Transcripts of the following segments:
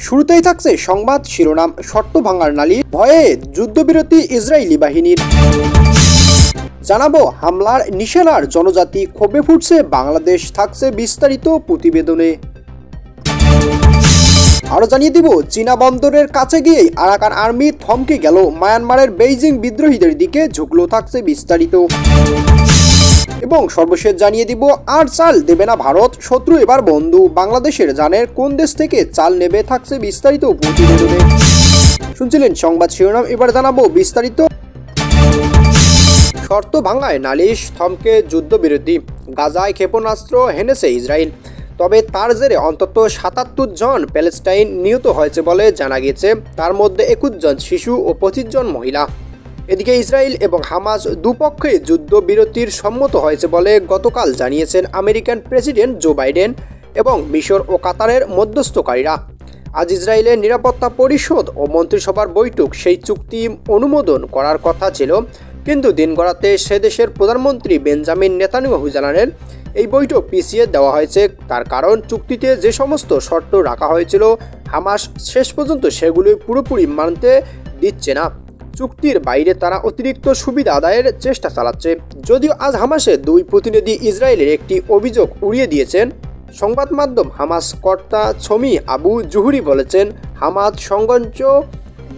শুরুতেই থাকছে সংবাদ শিরোনাম, শর্ত ভাঙার নালিশ, ভয়ে যুদ্ধবিরতি ইসরায়েলি বাহিনীর। জানাবো হামলার নিশানার জনজাতি, ক্ষোভে ফুটছে বাংলাদেশ, থাকছে বিস্তারিত প্রতিবেদনে। আরো জানিয়ে দিব, চীনা বন্দরের কাছে গিয়েই আরাকান আর্মি থমকে গেল, মায়ানমারের বেইজিং বিদ্রোহীদের দিকে ঝুঁকলো, থাকছে বিস্তারিত। এবং সর্বশেষ জানিয়ে দিব, আর চাল দেবে না ভারত, শত্রু এবার বন্ধু, বাংলাদেশের জানের কোন দেশ থেকে চাল নেবে, থাকছে বিস্তারিত প্রতিবেদনে। শুনছিলেন সংবাদ শিরোনাম, এবার জানাবো বিস্তারিত। শর্ত ভাঙায় নালিশ, থমকে যুদ্ধবিরতি, গাজায় ক্ষেপণাস্ত্র হেনেছে ইসরায়েল। তবে তার জেরে অন্তত ৭৭ জন প্যালেস্টাইন নিহত হয়েছে বলে জানা গেছে, তার মধ্যে ২১ জন শিশু ও ২৫ জন মহিলা। এদিকে ইসরায়েল এবং হামাস দুপক্ষে যুদ্ধবিরতির সম্মত হয়েছে বলে গতকাল জানিয়েছেন আমেরিকান প্রেসিডেন্ট জো বাইডেন এবং মিশর ও কাতারের মধ্যস্থকারীরা। আজ ইসরায়েলের নিরাপত্তা পরিষদ ও মন্ত্রিসভার বৈঠক সেই চুক্তি অনুমোদন করার কথা ছিল, কিন্তু দিন গড়াতে সে দেশের প্রধানমন্ত্রী বেঞ্জামিন নেতানিয়াহু জানালেন এই বৈঠক পিছিয়ে দেওয়া হয়েছে। তার কারণ, চুক্তিতে যে সমস্ত শর্ত রাখা হয়েছিল হামাস শেষ পর্যন্ত সেগুলি পুরোপুরি মানতে দিচ্ছে না। চুক্তির বাইরে তারা অতিরিক্ত সুবিধা আদায়ের চেষ্টা চালাচ্ছে। যদিও আজ হামাসের দুই প্রতিনিধি ইসরায়েলের একটি অভিযোগ উড়িয়ে দিয়েছেন। সংবাদ মাধ্যম হামাস কর্তা ছমি আবু জুহুরি বলেছেন, হামাস সংঘর্ষ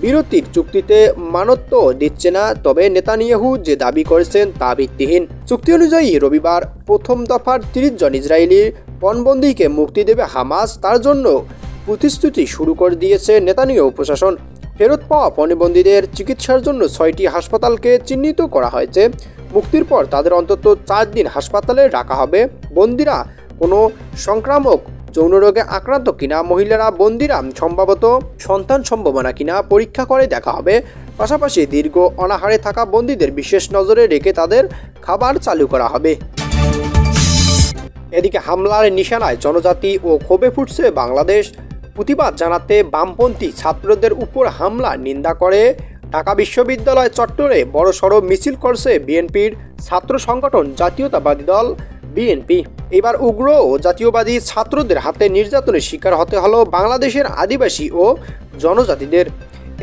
বিরতির চুক্তিতে মানত্ব দিচ্ছে না, তবে নেতানিয়াহু যে দাবি করেছেন তা ভিত্তিহীন। চুক্তি অনুযায়ী রবিবার প্রথম দফার ৩০ জন ইসরায়েলি পণবন্দীকে মুক্তি দেবে হামাস, তার জন্য প্রতিশ্রুতি শুরু করে দিয়েছে নেতানিয়াহু প্রশাসন। ফেরত পাওয়া পণবন্দীদের চিকিৎসার জন্য ৬টি হাসপাতালকে চিহ্নিত করা হয়েছে। মুক্তির পর তাদের অন্তত ৪ দিন হাসপাতালে রাখা হবে। বন্দীরা কোনো সংক্রামক যৌন রোগে আক্রান্ত কিনা, মহিলারা বন্দীরা সম্ভবত সন্তান সম্ভাবনা কিনা পরীক্ষা করে দেখা হবে। পাশাপাশি দীর্ঘ অনাহারে থাকা বন্দীদের বিশেষ নজরে রেখে তাদের খাবার চালু করা হবে। এদিকে হামলার নিশানায় জনজাতি ও ক্ষোভে ফুটছে বাংলাদেশ। প্রতিবাদ জানাতে বামপন্থী ছাত্রদের উপর হামলা নিন্দা করে ঢাকা বিশ্ববিদ্যালয় চত্বরে বড়সড় মিছিল করছে বিএনপির ছাত্র সংগঠন জাতীয়তাবাদী দল বিএনপি। এবার উগ্র ও জাতীয়বাদী ছাত্রদের হাতে নির্যাতনের শিকার হতে হলো বাংলাদেশের আদিবাসী ও জনজাতিদের।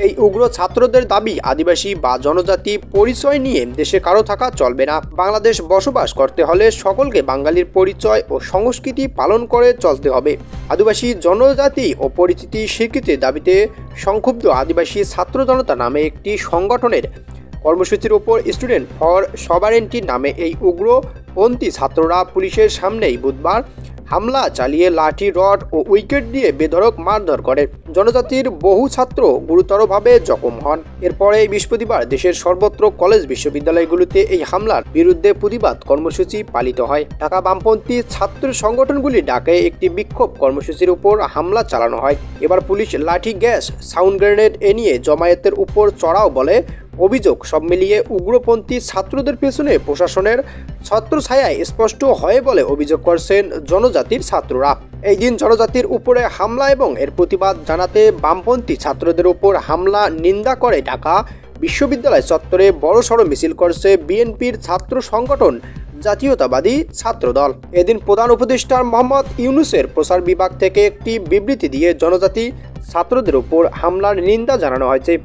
এই উগ্র ছাত্রদের দাবি, আদিবাসী বা জনজাতি পরিচয় নিয়ে দেশে কারো থাকা চলবে না। বাংলাদেশ বসবাস করতে হলে সকলকে বাঙালির পরিচয় ও সংস্কৃতি পালন করে চলতে হবে। আদিবাসী জনজাতি ও পরিচিতি স্বীকৃতির দাবিতে সংক্ষুব্ধ আদিবাসী ছাত্র জনতা নামে একটি সংগঠনের কর্মসূচির উপর স্টুডেন্ট ফর সভারেন্টি নামে এই উগ্রপন্থী ছাত্ররা পুলিশের সামনেই বুধবার হামলা চালিয়ে লাঠি, রড ও উইকেট দিয়ে বেধড়ক মারধর করে। জনজাতির বহু ছাত্র গুরুতরভাবে জখম হন। এরপরে বৃহস্পতিবার দেশের সর্বত্র কলেজ বিশ্ববিদ্যালয়গুলোতে এই হামলার বিরুদ্ধে প্রতিবাদ কর্মসূচি পালিত হয়। ঢাকা বামপন্থী ছাত্র সংগঠনগুলি ডাকে একটি বিক্ষোভ কর্মসূচির উপর হামলা চালানো হয়। এবার পুলিশ লাঠি, গ্যাস, সাউন্ড গ্রেনেড এ নিয়ে জমায়েতের উপর চড়াও বলে অভিযোগ। সব মিলিয়ে উগ্রপন্থী ছাত্রদের পেছনে প্রশাসনের ছত্রছায়ায় স্পষ্ট হয় বলে অভিযোগ করছেন জনজাতির ছাত্ররা। এই দিন জনজাতির উপরে হামলা এবং এর প্রতিবাদ জানাতে বামপন্থী ছাত্রদের উপর হামলা নিন্দা করে ঢাকা বিশ্ববিদ্যালয় চত্বরে বড়সড় মিছিল করছে বিএনপির ছাত্র সংগঠন জাতীয়তাবাদী ছাত্রদল। এদিন প্রধান উপদেষ্টা মোহাম্মদ ইউনূসের প্রচার বিভাগ থেকে একটি বিবৃতি দিয়ে জনজাতি ছাত্রদের উপর হামলার নিন্দা জানানো হয়েছে।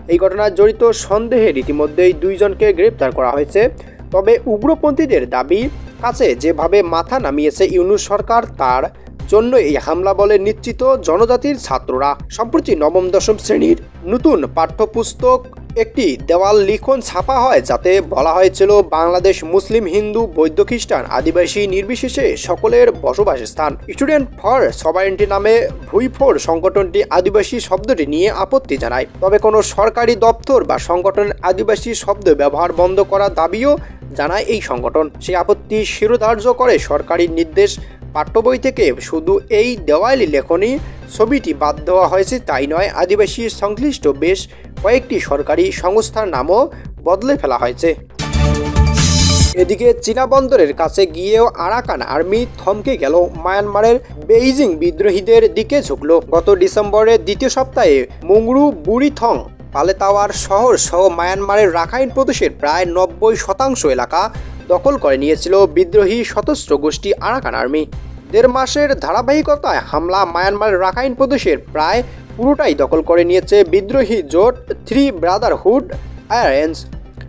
এই ঘটনায় জড়িত সন্দেহে রীতিমধ্যেই ২ জনকে গ্রেপ্তার করা হয়েছে। তবে উগ্রপন্থীদের দাবি, কাছে যেভাবে মাথা নামিয়েছে ইউনূস সরকার, তার জন্য এই হামলা বলে নিশ্চিত জনজাতির ছাত্ররা। সম্প্রতি নবম-দশম শ্রেণীর নতুন পাঠ্যপুস্তক একটি দেওয়াল লিখন ছাপা হয়, যাতে বলা হয়েছিল বাংলাদেশ মুসলিম, হিন্দু, বৌদ্ধ, খ্রিস্টান, আদিবাসী নির্বিশেষে সকলের বসবাস স্থান। স্টুডেন্ট ফর সভারেন্টি নামে ভুইফোর সংগঠনটি আদিবাসী শব্দটি নিয়ে আপত্তি জানায়। তবে কোনো সরকারি দপ্তর বা সংগঠনের আদিবাসী শব্দ ব্যবহার বন্ধ করার দাবিও জানায় এই সংগঠন। সেই আপত্তি শিরোধার্য করে সরকারি নির্দেশ। পাঠ্যবই থেকে শুধু এই দেওয়ালি লেখনী ছবিটি বাদ দেওয়া হয়েছে তাই নয়, আদিবাসী সংশ্লিষ্ট বেশ কয়েকটি সরকারি সংস্থার নামও বদলে ফেলা হয়েছে। এদিকে চীনা বন্দরের কাছে গিয়েও আরাকান আর্মি থমকে গেল, মায়ানমারের বেইজিং বিদ্রোহীদের দিকে ঝুঁকল। গত ডিসেম্বরের দ্বিতীয় সপ্তাহে মুংরু, বুড়িথং, পালেতাওয়ার শহর সহ মায়ানমারের রাখাইন প্রদেশের প্রায় ৯০% এলাকা দখল করে নিয়েছিল বিদ্রোহী সশস্ত্র গোষ্ঠী আরাকান আর্মি। ১.৫ মাসের ধারাবাহিকতায় হামলা মায়ানমারের রাখাইন প্রদেশের প্রায় পুরোটাই দখল করে নিয়েছে বিদ্রোহী জোট থ্রি ব্রাদারহুড অ্যালায়েন্স।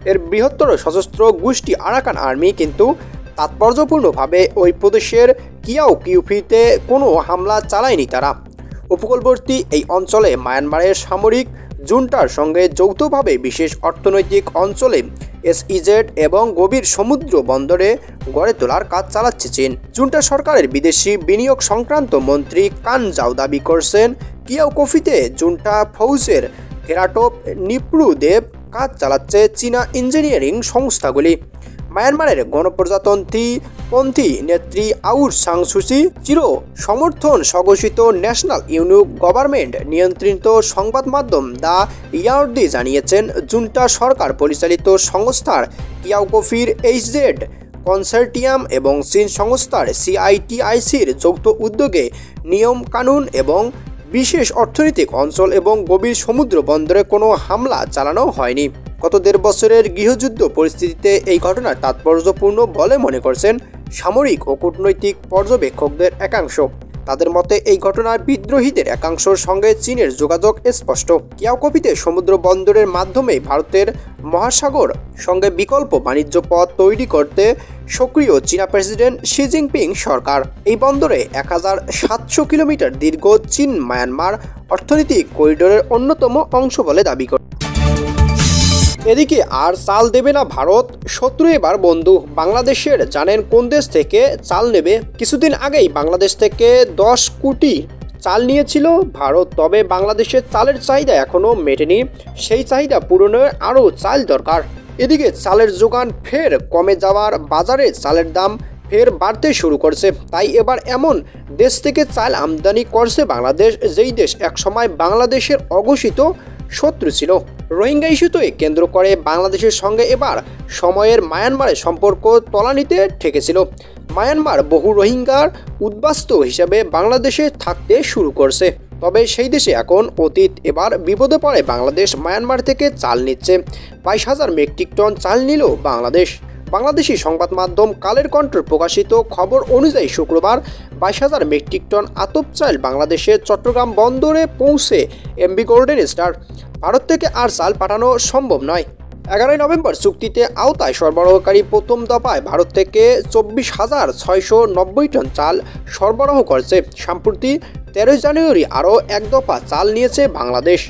এর বৃহত্তর সশস্ত্র গোষ্ঠী আরাকান আর্মি কিন্তু তাৎপর্যপূর্ণভাবে ওই প্রদেশের কিয়াউকিউফিতে কোনো হামলা চালায়নি তারা। উপকূলবর্তী এই অঞ্চলে মায়ানমারের সামরিক জুন্টার সঙ্গে যৌথভাবে বিশেষ অর্থনৈতিক অঞ্চলে এসইজেড এবং গভীর সমুদ্র বন্দরে গড়ে তোলার কাজ চালাচ্ছে চীন। জুন্টা সরকারের বিদেশি বিনিয়োগ সংক্রান্ত মন্ত্রী কান জাও দাবি করছেন কিয়াউকফিতে জুন্টা ফৌজের কেরাটোপ নিপ্রুদেব কাজ চালাচ্ছে চীনা ইঞ্জিনিয়ারিং সংস্থাগুলি। মায়ানমারের গণপ্রজাতন্ত্রীপন্থী নেত্রী আউর সাং সুচি চির সমর্থন স্বঘোষিত ন্যাশনাল ইউনিট গভর্নমেন্ট নিয়ন্ত্রিত সংবাদ মাধ্যম দ্য ইয়ার্দি জানিয়েছেন জুন্টা সরকার পরিচালিত সংস্থার কিয়াউকফির এইচজেড কনসোর্টিয়াম এবং চীন সংস্থার সিআইটিআইসির যৌথ উদ্যোগে নিয়ম কানুন এবং বিশেষ অর্থনৈতিক অঞ্চল এবং গভীর সমুদ্র বন্দরে কোনো হামলা চালানো হয়নি। গত ১.৫ বছরের গৃহযুদ্ধ পরিস্থিতিতে এই ঘটনা তাৎপর্যপূর্ণ বলে মনে করছেন সামরিক ও কূটনৈতিক পর্যবেক্ষকদের একাংশ। তাদের মতে এই ঘটনার বিদ্রোহীদের একাংশের সঙ্গে চীনের যোগাযোগ স্পষ্ট। কিয়াউকফিতে সমুদ্র বন্দরের মাধ্যমে ভারতের মহাসাগর সঙ্গে বিকল্প বাণিজ্য পথ তৈরি করতে সক্রিয় চীনা প্রেসিডেন্ট শি জিনপিং সরকার। এই বন্দরে ১৭০০ কিলোমিটার দীর্ঘ চীন মায়ানমার অর্থনৈতিক করিডোরের অন্যতম অংশ বলে দাবি করে। এদিকে আর চাল দেবে না ভারত, শত্রু এবার বন্ধু। বাংলাদেশের জানেন কোন দেশ থেকে চাল নেবে? কিছুদিন আগেই বাংলাদেশ থেকে ১০ কোটি চাল নিয়েছিল ভারত, তবে বাংলাদেশের চালের চাহিদা এখনও মেটেনি। সেই চাহিদা পূরণে আরও চাল দরকার। এদিকে চালের যোগান ফের কমে যাওয়ার বাজারে চালের দাম ফের বাড়তে শুরু করছে। তাই এবার এমন দেশ থেকে চাল আমদানি করছে বাংলাদেশ, যেই দেশ একসময় বাংলাদেশের অঘোষিত শত্রু ছিল। রোহিঙ্গা ইস্যুতে কেন্দ্র করে বাংলাদেশের সঙ্গে এবার সময়ের মায়ানমারের সম্পর্ক তলানিতে ঠেকেছিল। মায়ানমার বহু রোহিঙ্গার উদ্বাস্তু হিসেবে বাংলাদেশে থাকতে শুরু করছে, তবে সেই দেশে এখন অতীত। এবার বিপদে পড়ে বাংলাদেশ মায়ানমার থেকে চাল নিচ্ছে। ২২,০০০ মেট্রিক টন চাল নিল বাংলাদেশ। বাংলাদেশি সংবাদ মাধ্যম কালের কণ্ঠ প্রকাশিত খবর অনুযায়ী শুক্রবার ২২,০০০ মেট্রিক টন আতপ চাল বাংলাদেশের চট্টগ্রাম বন্দরে পৌঁছে এমভি গোল্ডেন স্টার। ভারত থেকে আর চাল পাঠানো সম্ভব নয়। ১১ নভেম্বর চুক্তিতে আওতায় সরবরাহকারী প্রথম দফায় ভারত থেকে ২৪,৬৯০ টন চাল সরবরাহ করছে। সম্প্রতি ১৩ জানুয়ারি আরও এক দফা চাল নিয়েছে বাংলাদেশ।